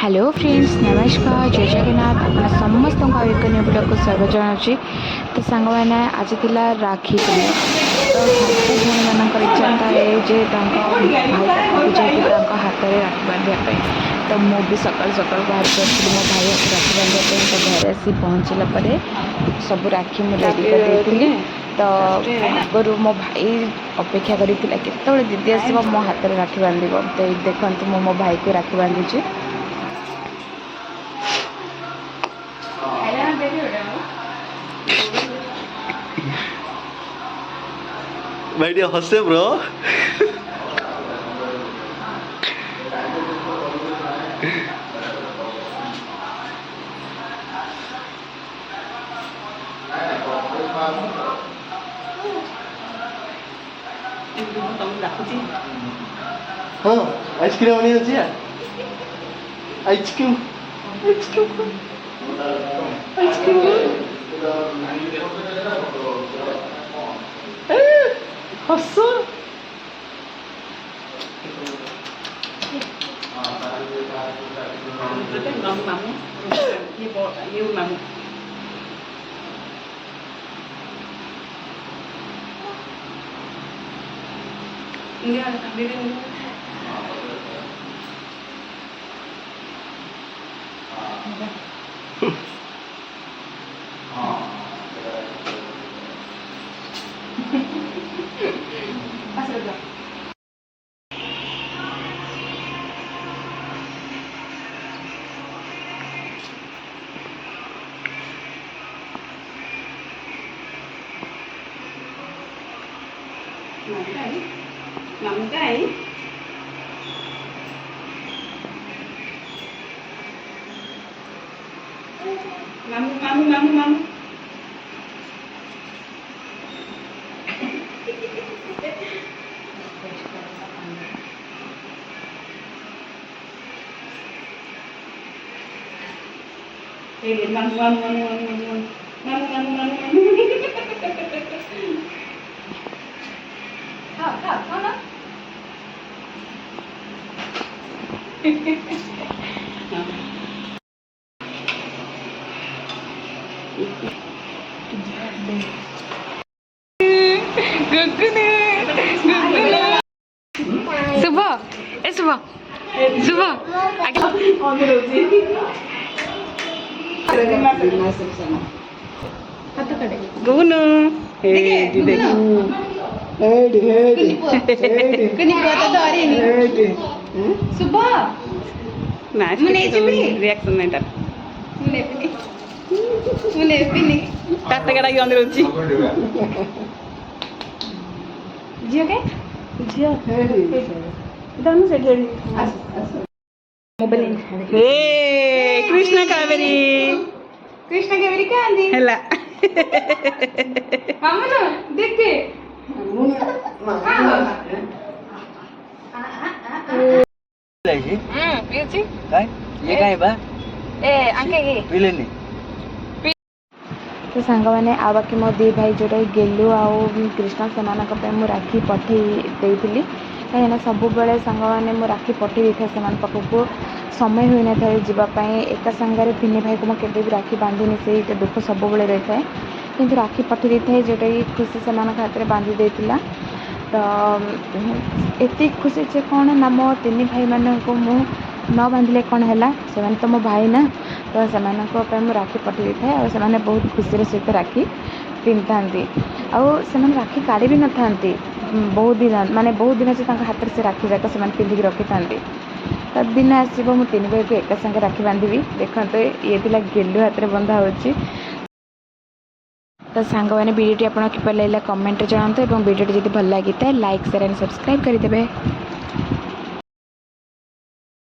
Hello friends नमस्कार जय जगन्नाथ अपना समस्त एक वीडियो को स्वागत जनावि तो सांग मैंने आज थिला राखी पूर्णिमा तो सब भौणी मान इच्छा थाए भाई हाथ में राखी बांधापी तो मुझे सकाल सकाल बाहर कर मो भाई हाथ राखी बांधापी तो घर आसी पहुँचला सब राखी मुझे रेडी कर तो आगु मो भाई अपेक्षा करता केत दीदी आसो मो हाथ में राखी बांध तो देखते मो भाई को राखी बांधुची भाई हसे ब्रो हाँ आइसक्रीम आनी अच्छी है आइसक्रीम आइसक्रीम आइसक्रीम हंसो Mắm cái mắm Thì mắm सुबह ए सुबह सुबह Gunu. सुबह Reaction naik tak. Kata-kata yang diruci. झियो के Dia. Dah nu sedih. Mobile Hey, Krishna Kaveri. Krishna के मेरी क्या आंधी Hela. मामा ना देख के पियुची काय ये काय बा ए आंके के पिलेनी तो सांग मैंने आ बाकी मो दी भाई जोटा गेलु आउ कृष्ण से राखी पठे देती कहीं सब बेले सांग मैंने राखी पठे था से पाखक समय हुई न था जावाई एका सांगे भिनी भाई को मुझे भी राखी बांधिनी से दुख सब बेले रही है कि राखी पठे था जोटा कि खुशी से हाथ में बांधि देता तो एत खुशी से कौन ना मो तीन भाई मान को मु न बांधिले कौन है से तो मो भाई ना तो से राखी पठे था और से बहुत खुशी सहित राखी पिंधि था आउ राखी काढ़ी भी न था बहुत दिन माने बहुत दिन से हाथ से राखी जाक से पिंधिक रखी था तो दिन आसो मु तीन भाई को एका संगे राखी बांधि देखते ये गेलु हाथ में बंधा हो तो सांग मैंने वीडियो आपको किपर लगे कमेंट जनाते वीडियो जब भल लगी है लाइक शेयर एंड सब्सक्राइब करदे।